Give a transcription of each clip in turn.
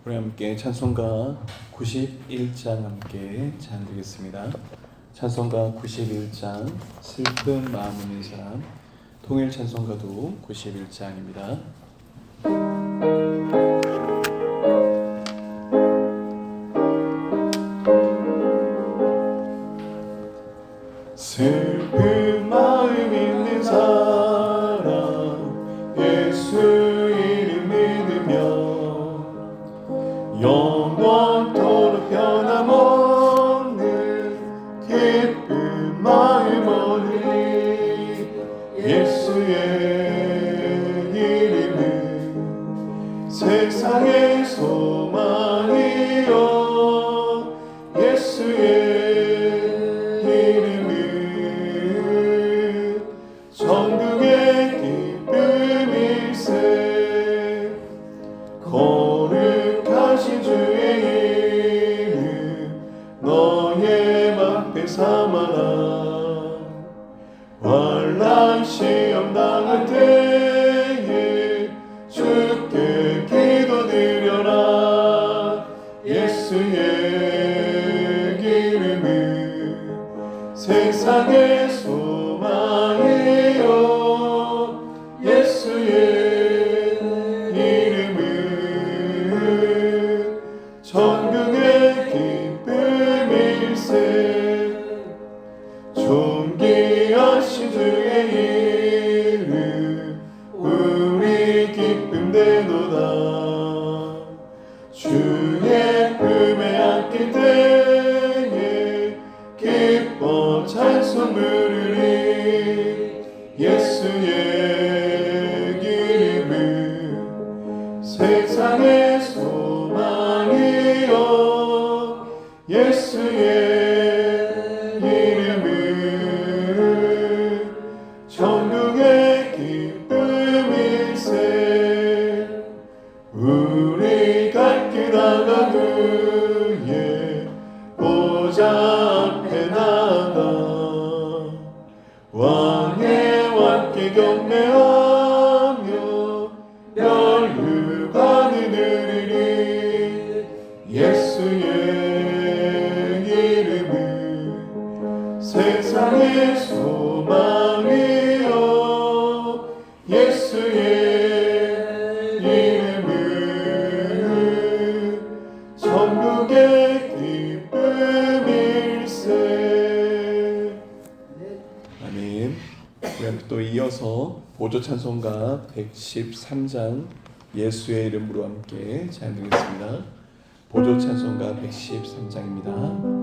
우리 함께 찬송가 91장 함께 찬양드리겠습니다. 찬송가 91장 슬픈 마음 있는 사람, 통일 찬송가도 91장입니다. 슬픈 마음 있는 사람, 예수 이름 믿으며 영원토록 변함없는 기쁜 마음 얻으리. 예수의 이름은 세상의 소망이요, 예수의 이름은 천국의 기쁨일세. 거룩하신 주의 이름 너의 맘에 삼아라. 환난 시험 당할 때에 주께 기도드려라. 예수의 이름은 세상의 소망이요, 예수의 천국의 기쁨일세. 존귀하신 주의 이름 우리 기쁨 되도다. 주의 품에 안길 때에 기뻐 찬송 부르리. 예수의 이름은 세상의 소망이요, 예수의 이름은 천국의 기쁨일세. 우리 갈 길 나간 후에 보좌 앞에 나가 왕의 왕께 경배하며 멸류관을 드리리. 예수의 이름은 세상의 소망이요, 예수의 이름은 천국의 기쁨일세. 아멘. 우리 함께 또 이어서 보조 찬송가 113장 예수의 이름으로 함께 찬양드리겠습니다. 보조 찬송가 113장입니다.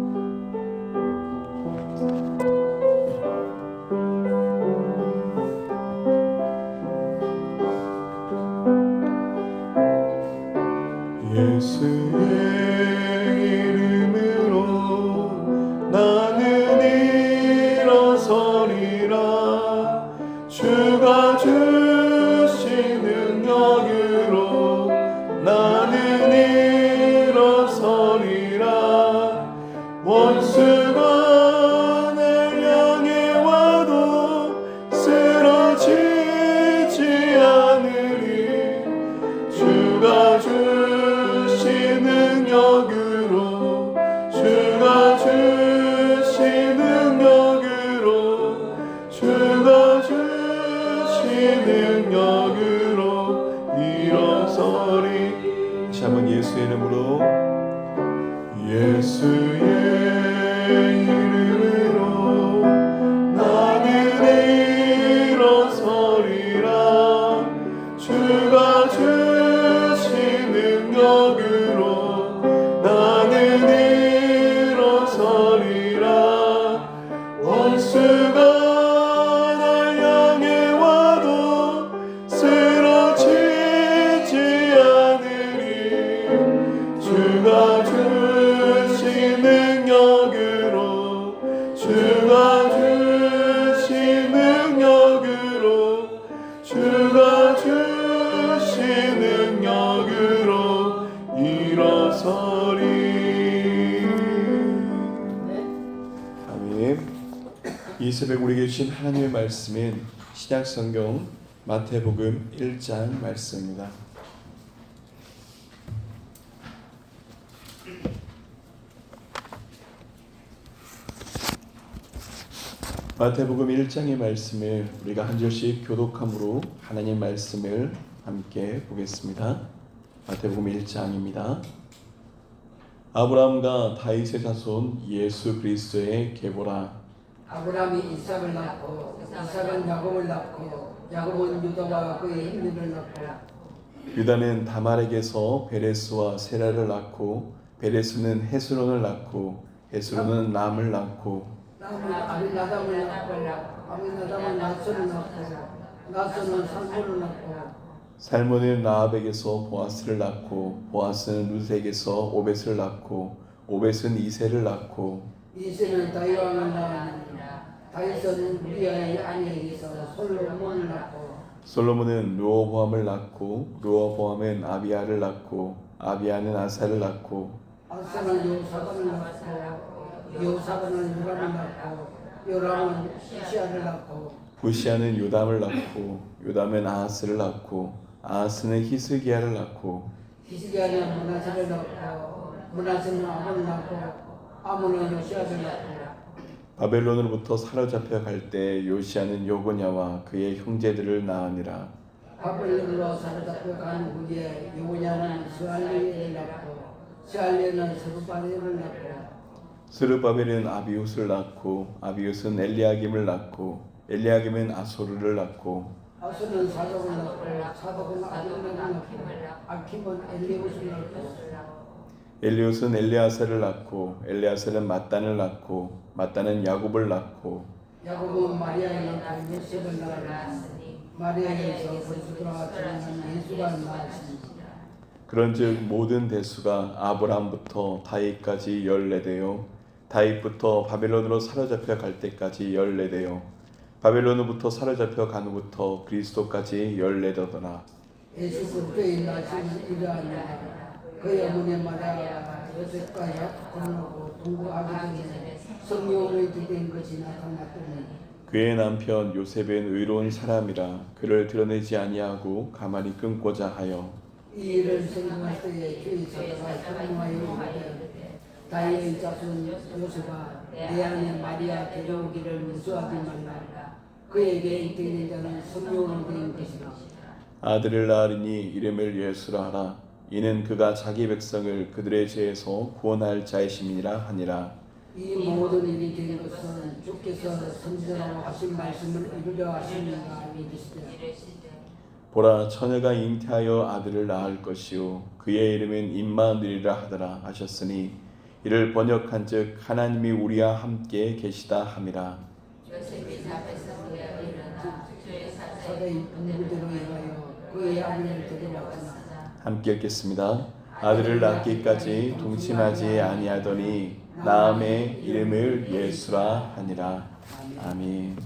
예수의 이름으로 나는 일어서리라. 주가 주신 능력으로 나는 일어서리라. 원수가 날 향해 와도 쓰러지지 않으리. 주가 주신 능력으로, 주가 주신 능력으로, 주가 주신 능력으로 일어서리. 다시 한번 예수의 이름으로, 예수의 이름으로 나는 일어서리라. 주가 주신 능력으로 나는 일어서리라. 원수가 날 향해 와도 쓰러지지 않으리. 주가 주신 능력으로, 주가 주신 능력으로, 주가 주신 능력으로 일어서리. 아멘. 이 새벽 우리에게 주신 하나님의 말씀은 신약성경 마태복음 1장 말씀입니다. 마태복음 1장의 말씀을 우리가 한 절씩 교독함으로 하나님 말씀을 함께 보겠습니다. 마태복음 1장입니다. 아브라함과 다윗의 자손 예수 그리스도의 계보라. 아브라함이 이삭을 낳고 이삭은 야곱을 낳고 야곱은 유다와 그의 형제를 낳고 유다는 다말에게서 베레스와 세라를 낳고 베레스는 헤스론을 낳고 헤스론은 람을 낳고 람은 아비나답을 낳고 아비나답은 나손을 낳고 나손은 살몬을 낳고 살몬은 라합에게서 보아스를 낳고 보아스는 룻에게서 오벳을 낳고 오벳은 이새를 낳고 이새는 다윗왕을 낳았느니라. 다윗은 우리아의 아내에게서 솔로몬을 낳고 솔로몬은 르호보암을 낳고 르호보암은 아비야를 낳고 아비야는 아사를 낳고 아사는 요사반을 낳고 요사반은 요람을 낳고 요람은 시시아를 낳고 부시아는 요담을 낳고 요담은 아하스를 낳고 아하스는 히스기야를 낳고 히스기야는 므낫세를 낳고 므낫세는 아몬을 낳고 아몬은 요시아를 낳고 바벨론으로부터 사로잡혀 갈 때 요시아는 요고냐와 그의 형제들을 낳으니라. 바벨론으로 사로잡혀 간 후에 요고냐는 스알리엘을 낳고 스알리엘은 스룹바벨을 낳고 스룹바벨은 아비웃을 낳고 아비웃은 엘리야김을 낳고 엘리야김은 아소르를 낳고 아수는 사독을 낳고 사독은 아비를 낳고 아킴은 엘리웃을 낳고 엘리웃은 엘리아사를 낳고 엘리아사는 mat단을 낳고 mat단은 야곱을 낳고 야곱은 마리아를 낳고 요셉을 낳았으니 마리아에서 그리스도와 태어난 예수가 나왔으니 그런즉 모든 대수가 아브라함부터 다윗까지 14대요 다윗부터 바벨론으로 사로잡혀 갈 때까지 14대요 바벨론으로부터 사로잡혀 간 후부터 그리스도까지 14더더라. 예수 그리스도의 나시는 이러하니라. 그의 어머니 마리아가 요셉과 약혼하고 동거하기 전에 성령의 주된 것이 나타났더니 그의 남편 요셉은 의로운 사람이라 그를 드러내지 아니하고 가만히 끊고자 하여 이 일을 생각할 때에 주의 사자가 경고하여 이르되 다윗의 자손 요셉아 내 아내 마리아 데려오기를 무수하지 말라. 그에게 인격된 자는 성령으로 된 것이라. 아들을 낳으리니 이름을 예수라 하라. 이는 그가 자기 백성을 그들의 죄에서 구원할 자이심이니라 하니라. 이 모든 일이 된 것은 주께서 선지자로 하신 말씀을 이루려 하시니라 믿으시되 보라 처녀가 잉태하여 아들을 낳을 것이요 그의 이름은 임마누엘이라 하더라 하셨으니 이를 번역한즉 하나님이 우리와 함께 계시다 함이라. 사대의 분부대로 행하여 그의 아들을 데려왔으나 함께 읽겠습니다. 아들을 낳기까지 동침하지 아니하더니 낳음의 이름을 예수라 하니라. 아멘.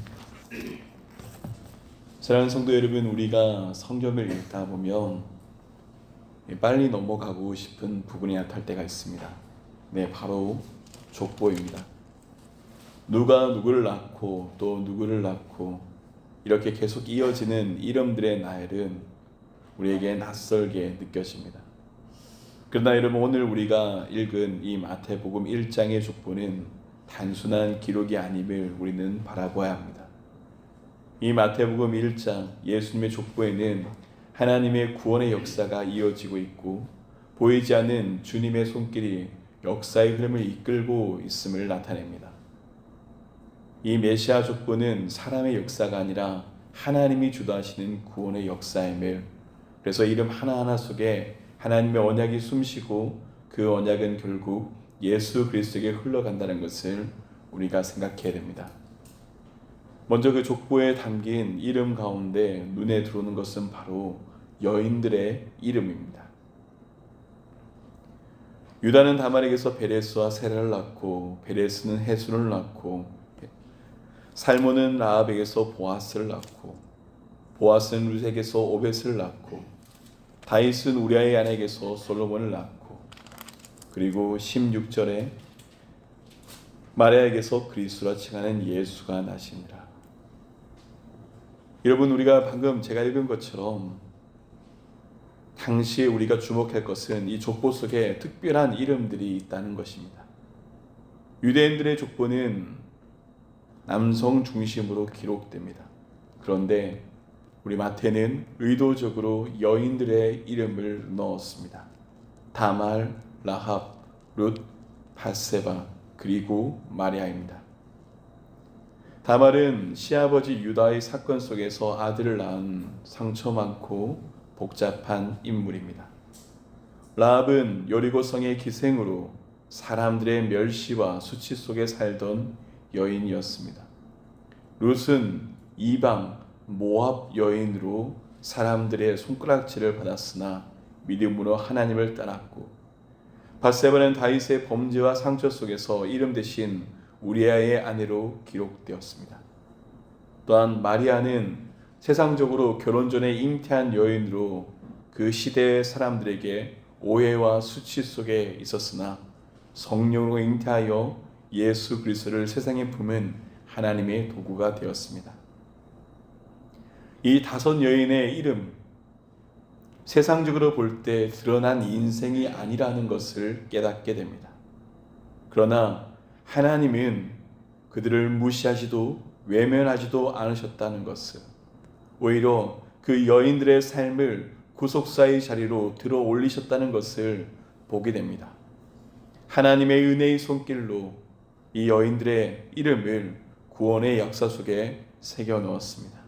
사랑하는 성도 여러분, 우리가 성경을 읽다 보면 빨리 넘어가고 싶은 부분이 나타날 때가 있습니다. 네, 바로 족보입니다. 누가 누구를 낳고 또 누구를 낳고 이렇게 계속 이어지는 이름들의 나열은 우리에게 낯설게 느껴집니다. 그러나 여러분, 오늘 우리가 읽은 이 마태복음 1장의 족보는 단순한 기록이 아님을 우리는 바라보아야 합니다. 이 마태복음 1장 예수님의 족보에는 하나님의 구원의 역사가 이어지고 있고 보이지 않는 주님의 손길이 역사의 흐름을 이끌고 있음을 나타냅니다. 이 메시아 족보는 사람의 역사가 아니라 하나님이 주도하시는 구원의 역사임을, 그래서 이름 하나하나 속에 하나님의 언약이 숨쉬고 그 언약은 결국 예수 그리스도에게 흘러간다는 것을 우리가 생각해야 됩니다. 먼저 그 족보에 담긴 이름 가운데 눈에 들어오는 것은 바로 여인들의 이름입니다. 유다는 다말에게서 베레스와 세라를 낳고 베레스는 헤스론을 낳고 살몬은 라합에게서 보아스를 낳고 보아스는 룻에게서 오벳을 낳고 다윗은 우리아의 아내에게서 솔로몬을 낳고 그리고 16절에 마리아에게서 그리스도라 칭하는 예수가 나시니라. 여러분, 우리가 방금 제가 읽은 것처럼 당시에 우리가 주목할 것은 이 족보 속에 특별한 이름들이 있다는 것입니다. 유대인들의 족보는 남성 중심으로 기록됩니다. 그런데 우리 마태는 의도적으로 여인들의 이름을 넣었습니다. 다말, 라합, 룻, 밧세바, 그리고 마리아입니다. 다말은 시아버지 유다의 사건 속에서 아들을 낳은 상처 많고 복잡한 인물입니다. 라합은 여리고성의 기생으로 사람들의 멸시와 수치 속에 살던 여인이었습니다. 룻은 이방 모압 여인으로 사람들의 손가락질을 받았으나 믿음으로 하나님을 따랐고, 밧세바는 다윗의 범죄와 상처 속에서 이름 대신 우리아의 아내로 기록되었습니다. 또한 마리아는 세상적으로 결혼 전에 잉태한 여인으로 그 시대의 사람들에게 오해와 수치 속에 있었으나 성령으로 잉태하여 예수 그리스도를 세상에 품은 하나님의 도구가 되었습니다. 이 5 여인의 이름, 세상적으로 볼 때 드러난 인생이 아니라는 것을 깨닫게 됩니다. 그러나 하나님은 그들을 무시하지도 외면하지도 않으셨다는 것을, 오히려 그 여인들의 삶을 구속사의 자리로 들어 올리셨다는 것을 보게 됩니다. 하나님의 은혜의 손길로 이 여인들의 이름을 구원의 역사 속에 새겨 넣었습니다.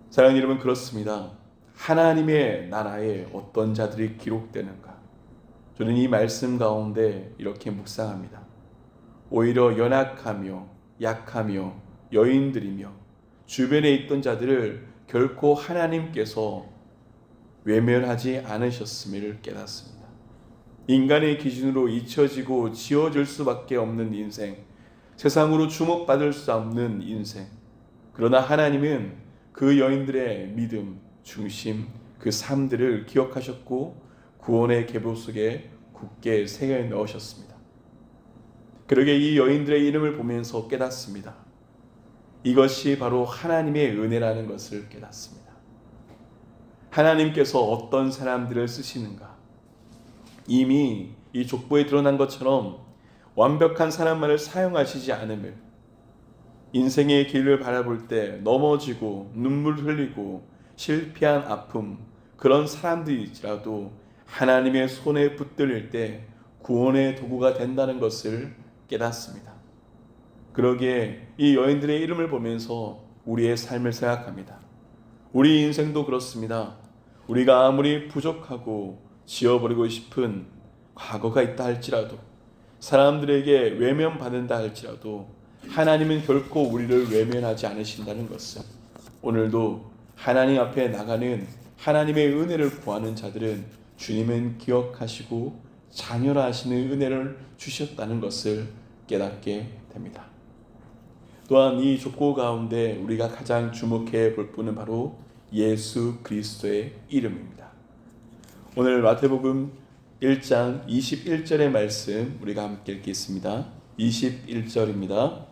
사랑하는 여러분, 그렇습니다. 하나님의 나라에 어떤 자들이 기록되는가? 저는 이 말씀 가운데 이렇게 묵상합니다. 오히려 연약하며 약하며 여인들이며 주변에 있던 자들을 결코 하나님께서 외면하지 않으셨음을 깨닫습니다. 인간의 기준으로 잊혀지고 지워질 수밖에 없는 인생, 세상으로 주목받을 수 없는 인생. 그러나 하나님은 그 여인들의 믿음, 중심, 그 삶들을 기억하셨고 구원의 계보 속에 굳게 새겨 넣으셨습니다. 그러게 이 여인들의 이름을 보면서 깨닫습니다. 이것이 바로 하나님의 은혜라는 것을 깨닫습니다. 하나님께서 어떤 사람들을 쓰시는가? 이미 이 족보에 드러난 것처럼 완벽한 사람만을 사용하시지 않음을, 인생의 길을 바라볼 때 넘어지고 눈물 흘리고 실패한 아픔, 그런 사람들일지라도 하나님의 손에 붙들릴 때 구원의 도구가 된다는 것을 깨닫습니다. 그러기에 이 여인들의 이름을 보면서 우리의 삶을 생각합니다. 우리 인생도 그렇습니다. 우리가 아무리 부족하고 지워버리고 싶은 과거가 있다 할지라도, 사람들에게 외면받는다 할지라도 하나님은 결코 우리를 외면하지 않으신다는 것을, 오늘도 하나님 앞에 나가는 하나님의 은혜를 구하는 자들은 주님은 기억하시고 자녀라 하시는 은혜를 주셨다는 것을 깨닫게 됩니다. 또한 이 족보 가운데 우리가 가장 주목해 볼 분은 바로 예수 그리스도의 이름입니다. 오늘 마태복음 1장 21절의 말씀 우리가 함께 읽겠습니다. 21절입니다.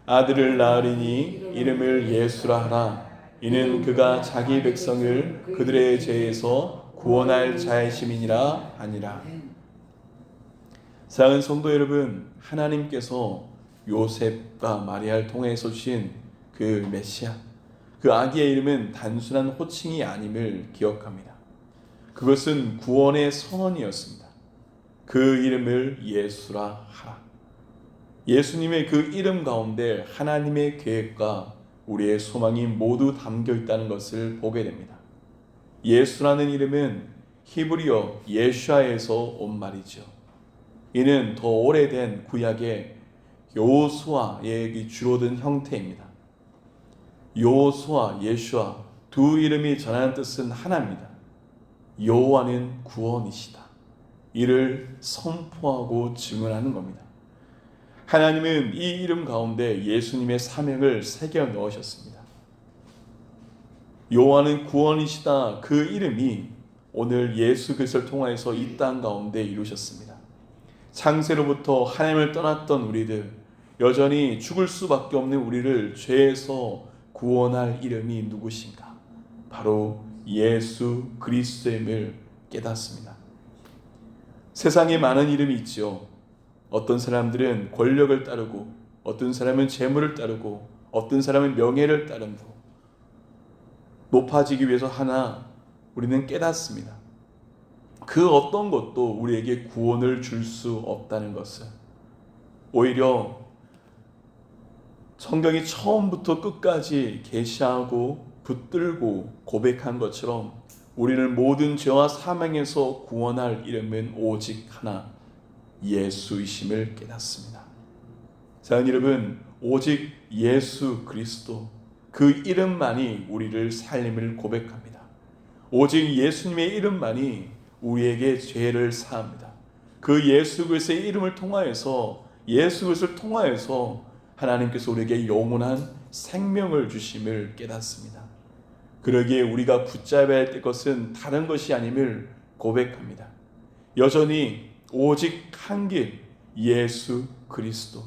아들을 낳으리니 이름을 예수라 하라. 이는 그가 자기 백성을 그들의 죄에서 구원할 자이심이니라 하니라. 사랑하는 성도 여러분, 하나님께서 요셉과 마리아를 통해서 주신 그 메시아, 그 아기의 이름은 단순한 호칭이 아님을 기억합니다. 그것은 구원의 선언이었습니다. 그 이름을 예수라 하라. 예수님의 그 이름 가운데 하나님의 계획과 우리의 소망이 모두 담겨 있다는 것을 보게 됩니다. 예수라는 이름은 히브리어 예슈아에서 온 말이죠. 이는 더 오래된 구약의 여호수아의 줄어든 형태입니다. 여호수아, 예슈아 두 이름이 전하는 뜻은 하나입니다. 여호와는 구원이시다. 이를 선포하고 증언하는 겁니다. 하나님은 이 이름 가운데 예수님의 사명을 새겨 넣으셨습니다. 여호와는 구원이시다. 그 이름이 오늘 예수 그리스도를 통하여서 이 땅 가운데 이루셨습니다. 창세로부터 하나님을 떠났던 우리들, 여전히 죽을 수밖에 없는 우리를 죄에서 구원할 이름이 누구신가? 바로 예수 그리스도임을 깨닫습니다. 세상에 많은 이름이 있죠. 어떤 사람들은 권력을 따르고, 어떤 사람은 재물을 따르고, 어떤 사람은 명예를 따르고, 높아지기 위해서 하나 우리는 깨닫습니다. 그 어떤 것도 우리에게 구원을 줄 수 없다는 것을. 오히려 성경이 처음부터 끝까지 계시하고 붙들고 고백한 것처럼 우리를 모든 죄와 사망에서 구원할 이름은 오직 하나, 예수이심을 깨닫습니다. 사랑하는 여러분, 오직 예수 그리스도, 그 이름만이 우리를 살림을 고백합니다. 오직 예수님의 이름만이 우리에게 죄를 사합니다. 그 예수 그리스도의 이름을 통하여서, 예수 그리스도를 통하여서 하나님께서 우리에게 영원한 생명을 주심을 깨닫습니다. 그러기에 우리가 붙잡아야 할 것은 다른 것이 아님을 고백합니다. 여전히 오직 한 길, 예수 그리스도,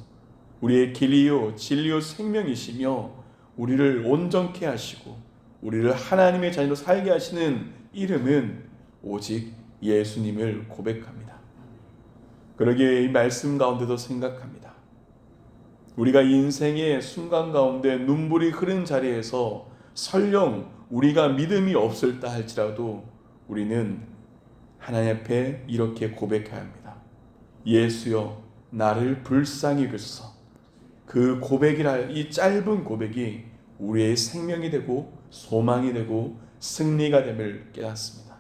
우리의 길이요 진리요 생명이시며 우리를 온전케 하시고 우리를 하나님의 자녀로 살게 하시는 이름은 오직 예수님을 고백합니다. 그러기에 이 말씀 가운데도 생각합니다. 우리가 인생의 순간 가운데 눈물이 흐른 자리에서 설령 우리가 믿음이 없을다 할지라도 우리는 하나님 앞에 이렇게 고백해야 합니다. 예수여 나를 불쌍히 여기소서. 그 고백이라, 이 짧은 고백이 우리의 생명이 되고 소망이 되고 승리가 됨을 깨닫습니다.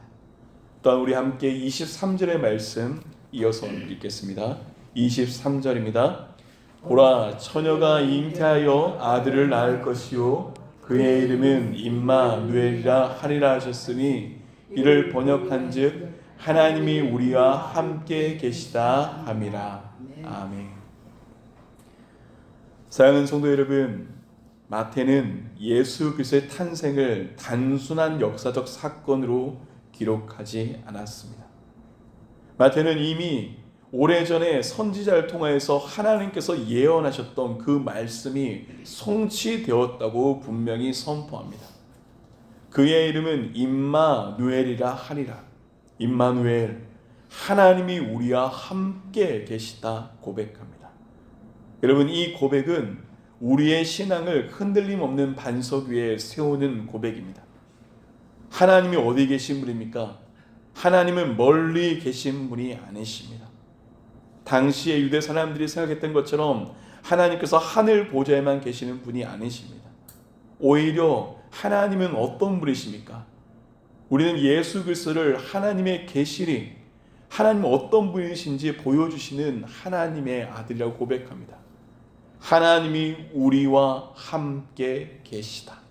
또한 우리 함께 23절의 말씀 이어서 읽겠습니다. 23절입니다. 보라, 처녀가 잉태하여 아들을 낳을 것이요 그의 이름은 임마누엘이라 하리라 하셨으니 이를 번역한즉 하나님이 우리와 함께 계시다 함이라. 아멘. 사랑하는 성도 여러분, 마태는 예수 그리스도의 탄생을 단순한 역사적 사건으로 기록하지 않았습니다. 마태는 이미 오래전에 선지자를 통하여서 하나님께서 예언하셨던 그 말씀이 성취되었다고 분명히 선포합니다. 그의 이름은 임마누엘이라 하리라. 임마누엘, 하나님이 우리와 함께 계시다 고백합니다. 여러분, 이 고백은 우리의 신앙을 흔들림 없는 반석 위에 세우는 고백입니다. 하나님이 어디 계신 분입니까? 하나님은 멀리 계신 분이 아니십니다. 당시의 유대 사람들이 생각했던 것처럼 하나님께서 하늘 보좌에만 계시는 분이 아니십니다. 오히려 하나님은 어떤 분이십니까? 우리는 예수 그리스도를 하나님의 계시리, 하나님은 어떤 분이신지 보여주시는 하나님의 아들이라고 고백합니다. 하나님이 우리와 함께 계시다.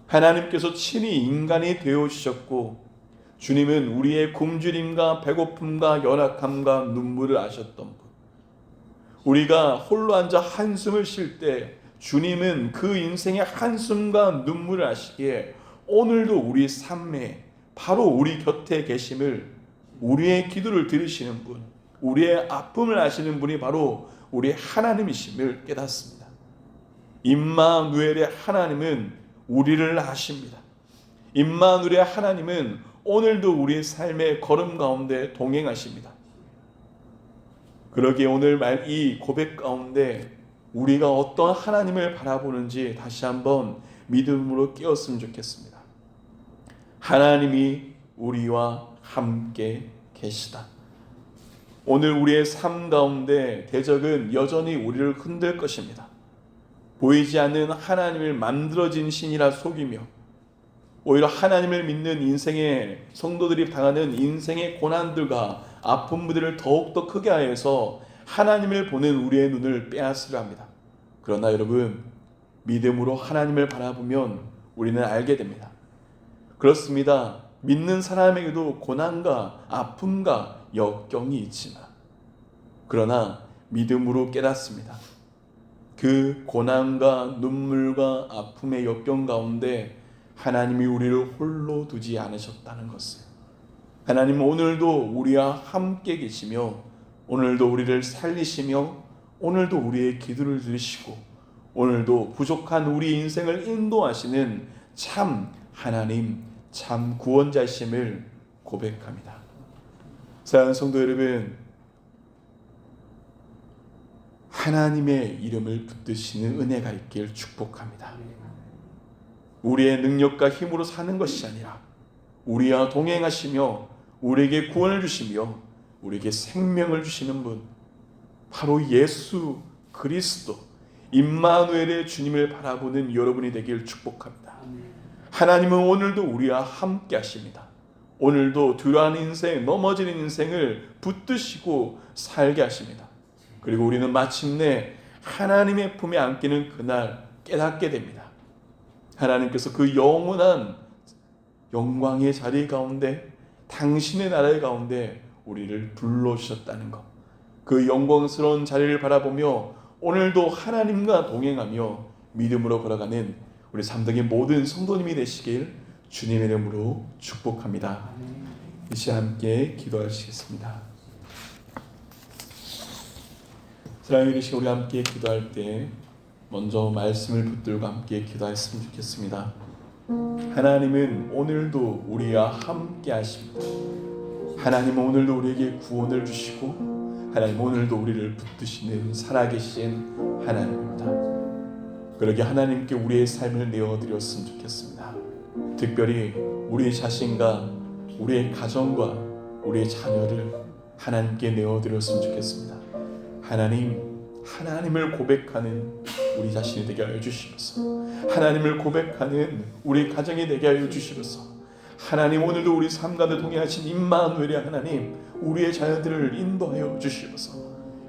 하나님께서 친히 인간이 되어주셨고 주님은 우리의 굶주림과 배고픔과 연약함과 눈물을 아셨던 분. 우리가 홀로 앉아 한숨을 쉴 때 주님은 그 인생의 한숨과 눈물을 아시기에 오늘도 우리 삶에 바로 우리 곁에 계심을, 우리의 기도를 들으시는 분, 우리의 아픔을 아시는 분이 바로 우리 하나님이심을 깨닫습니다. 임마누엘의 하나님은 우리를 아십니다. 임마누엘의 하나님은 오늘도 우리의 삶의 걸음 가운데 동행하십니다. 그러기에 오늘 이 고백 가운데 우리가 어떤 하나님을 바라보는지 다시 한번 믿음으로 깨었으면 좋겠습니다. 하나님이 우리와 함께 계시다. 오늘 우리의 삶 가운데 대적은 여전히 우리를 흔들 것입니다. 보이지 않는 하나님을 만들어진 신이라 속이며 오히려 하나님을 믿는 인생의 성도들이 당하는 인생의 고난들과 아픔들을 더욱더 크게 하여서 하나님을 보는 우리의 눈을 빼앗으려 합니다. 그러나 여러분, 믿음으로 하나님을 바라보면 우리는 알게 됩니다. 그렇습니다. 믿는 사람에게도 고난과 아픔과 역경이 있지만 그러나 믿음으로 깨닫습니다. 그 고난과 눈물과 아픔의 역경 가운데 하나님이 우리를 홀로 두지 않으셨다는 것을, 하나님은 오늘도 우리와 함께 계시며 오늘도 우리를 살리시며 오늘도 우리의 기도를 들으시고 오늘도 부족한 우리 인생을 인도하시는 참 하나님, 참 구원자심을 고백합니다. 사랑하는 성도 여러분, 하나님의 이름을 붙드시는 은혜가 있길 축복합니다. 우리의 능력과 힘으로 사는 것이 아니라 우리와 동행하시며 우리에게 구원을 주시며 우리에게 생명을 주시는 분, 바로 예수 그리스도 임마누엘의 주님을 바라보는 여러분이 되길 축복합니다. 하나님은 오늘도 우리와 함께 하십니다. 오늘도 두려워하는 인생, 넘어지는 인생을 붙드시고 살게 하십니다. 그리고 우리는 마침내 하나님의 품에 안기는 그날 깨닫게 됩니다. 하나님께서 그 영원한 영광의 자리 가운데, 당신의 나라의 가운데 우리를 불러주셨다는 것, 그 영광스러운 자리를 바라보며 오늘도 하나님과 동행하며 믿음으로 걸어가는 우리 삼덕의 모든 성도님이 되시길 주님의 이름으로 축복합니다. 이 시간 함께 기도하시겠습니다. 사랑하는 이르시 우리 함께 기도할 때 먼저 말씀을 붙들고 함께 기도했으면 좋겠습니다. 하나님은 오늘도 우리와 함께 하십니다. 하나님은 오늘도 우리에게 구원을 주시고 하나님 오늘도 우리를 붙드시는 살아계신 하나님입니다. 그러게 하나님께 우리의 삶을 내어드렸으면 좋겠습니다. 특별히 우리 자신과 우리의 가정과 우리의 자녀를 하나님께 내어드렸으면 좋겠습니다. 하나님을 고백하는 우리 자신이 되게 하여 주시옵소서. 하나님을 고백하는 우리 가정이 되게 하여 주시옵소서. 하나님 오늘도 우리 삶 가운데 동행하신 임마누엘의 하나님, 우리의 자녀들을 인도하여 주시옵소서.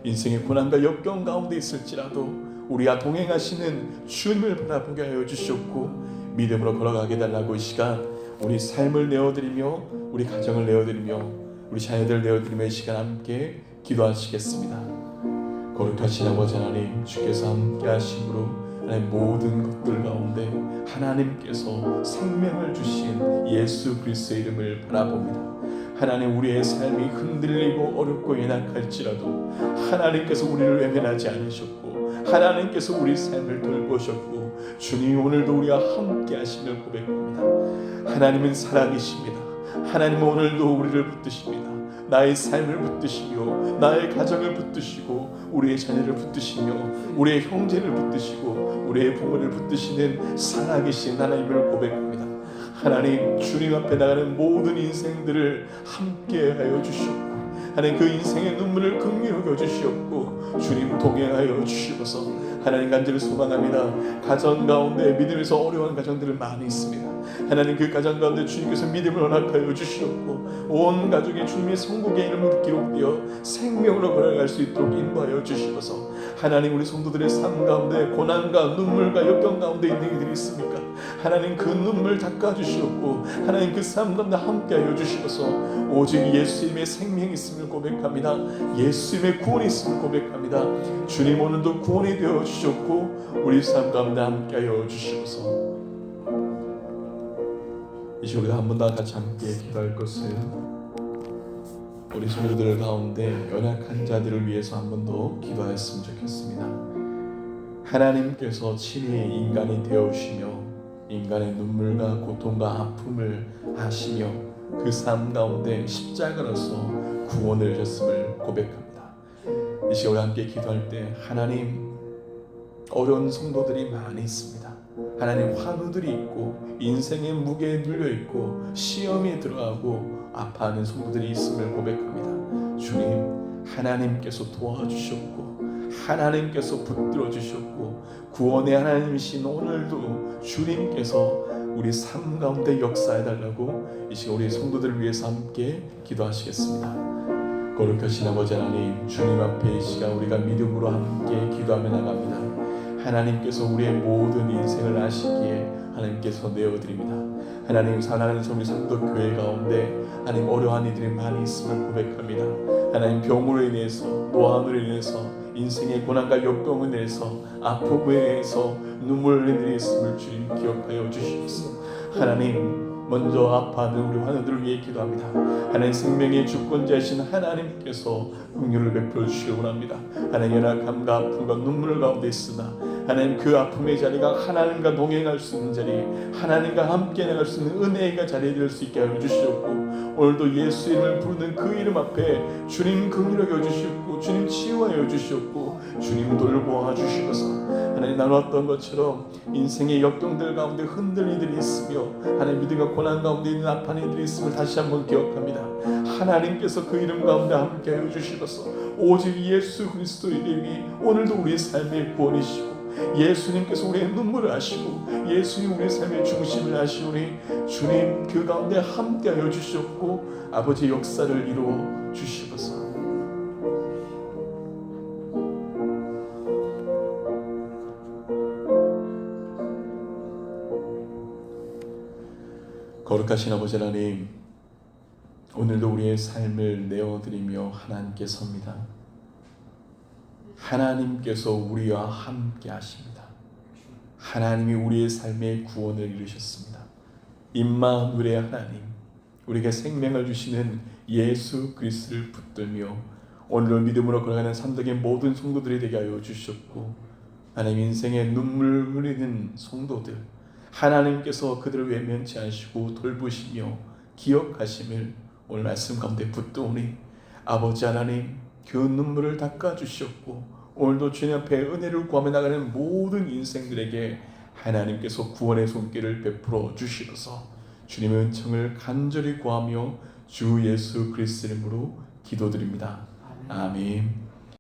인생의 고난과 역경 가운데 있을지라도 우리와 동행하시는 주님을 바라보게 하여 주시옵고 믿음으로 걸어가게 달라고 이 시간 우리 삶을 내어드리며 우리 가정을 내어드리며 우리 자녀들을 내어드리며 이 시간 함께 기도하시겠습니다. 거룩하신 아버지 하나님, 주께서 함께 하심으로 하나님 모든 것들 가운데 하나님께서 생명을 주신 예수 그리스도의 이름을 바라봅니다. 하나님 우리의 삶이 흔들리고 어렵고 연약할지라도 하나님께서 우리를 외면하지 않으셨고 하나님께서 우리 삶을 돌보셨고 주님이 오늘도 우리와 함께 하심을 고백합니다. 하나님은 살아계십니다. 하나님은 오늘도 우리를 붙드십니다. 나의 삶을 붙드시며 나의 가정을 붙드시고 우리의 자녀를 붙드시며 우리의 형제를 붙드시고 우리의 부모를 붙드시는 살아계신 하나님을 고백합니다. 하나님 주님 앞에 나가는 모든 인생들을 함께하여 주시옵고 하나님 그 인생의 눈물을 긍휼히 여겨주시옵고 주님 동행하여 주시옵소서. 하나님 간절히 소망합니다. 가정 가운데 믿음에서 어려운 가정들은 많이 있습니다. 하나님 그 가정 가운데 주님께서 믿음을 허락하여 주시옵고 온 가족이 주님의 성국의 이름으로 기록되어 생명으로 걸어갈 수 있도록 인도하여 주시옵소서. 하나님 우리 성도들의 삶 가운데 고난과 눈물과 역경 가운데 있는 이들이 있습니까? 하나님 그 눈물 닦아주시옵고 하나님 그 삶 가운데 함께하여 주시옵소서. 오직 예수님의 생명이 있음을 고백합니다. 예수님의 구원이 있음을 고백합니다. 주님 오늘도 구원이 되어 주셨고 우리 삶 가운데 함께하여 주시옵소서. 이 시간 우리가 한 번 더 같이 함께 기도할 것은 우리 성도들 가운데 연약한 자들을 위해서 한 번 더 기도하였으면 좋겠습니다. 하나님께서 친히 인간이 되어주시며 인간의 눈물과 고통과 아픔을 아시며 그 삶 가운데 십자가로서 구원을 주셨음을 고백합니다. 이 시간 우리 함께 기도할 때 하나님 어려운 성도들이 많이 있습니다. 하나님 환우들이 있고 인생의 무게에 눌려있고 시험에 들어가고 아파하는 성도들이 있음을 고백합니다. 주님 하나님께서 도와주셨고 하나님께서 붙들어 주셨고 구원의 하나님이신 오늘도 주님께서 우리 삶 가운데 역사해달라고 이 시간 우리 성도들을 위해서 함께 기도하시겠습니다. 거룩하신 아버지 하나님, 주님 앞에 이 시간 우리가 믿음으로 함께 기도하며 나갑니다. 하나님께서 우리의 모든 인생을 아시기에 하나님께서 내어드립니다. 하나님 사랑하는 우리 성도교회 가운데 하나님 어려운 이들이 많이 있음을 고백합니다. 하나님 병으로 인해서 노안으로 인해서 인생의 고난과 역경으로 인해서 아픔으로 인해서 눈물을 흘리는 일이 있음을 주님 기억하여 주시옵소서. 하나님 먼저 아파하는 우리 환우들을 위해 기도합니다. 하나님 생명의 주권자이신 하나님께서 긍휼을 베풀어 주시기 원합니다. 하나님 연약함과 아픔과 눈물 가운데 있으나 하나님 그 아픔의 자리가 하나님과 동행할 수 있는 자리, 하나님과 함께 나갈 수 있는 은혜의 자리에 될 수 있게 하여 주시옵고, 오늘도 예수 이름을 부르는 그 이름 앞에 주님 긍휼하게 여주시옵고, 주님 치유하여 주시옵고, 주님 돌보아 주시옵소서. 하나님 나눴던 것처럼 인생의 역경들 가운데 흔들린 이들이 있으며 하나님 믿음과 고난 가운데 있는 아픈 이들이 있음을 다시 한번 기억합니다. 하나님께서 그 이름 가운데 함께 하여 주시옵소서. 오직 예수 그리스도의 이름이 오늘도 우리의 삶의 구원이시고, 예수님께서 우리의 눈물을 아시고, 예수님 우리의 삶의 중심을 아시오니 주님 그 가운데 함께하여 주시옵고, 아버지의 역사를 이루어 주시옵소서. 거룩하신 아버지 하나님, 오늘도 우리의 삶을 내어드리며 하나님께 섭니다. 하나님께서 우리와 함께 하십니다. 하나님이 우리의 삶의 구원을 이루셨습니다. 임마누엘의 하나님, 우리에게 생명을 주시는 예수 그리스도를 붙들며 오늘을 믿음으로 걸어가는 삼덕의 모든 성도들이 되게 하여 주셨고, 하나님 인생의 눈물 흘리는 성도들, 하나님께서 그들을 외면치 않으시고 돌보시며 기억하심을 오늘 말씀 가운데 붙드오니, 아버지 하나님 그 눈물을 닦아주셨고, 오늘도 주님 앞에 은혜를 구하며 나가는 모든 인생들에게 하나님께서 구원의 손길을 베풀어 주시옵소서. 주님의 은총을 간절히 구하며 주 예수 그리스도 이름으로 기도드립니다. 아멘.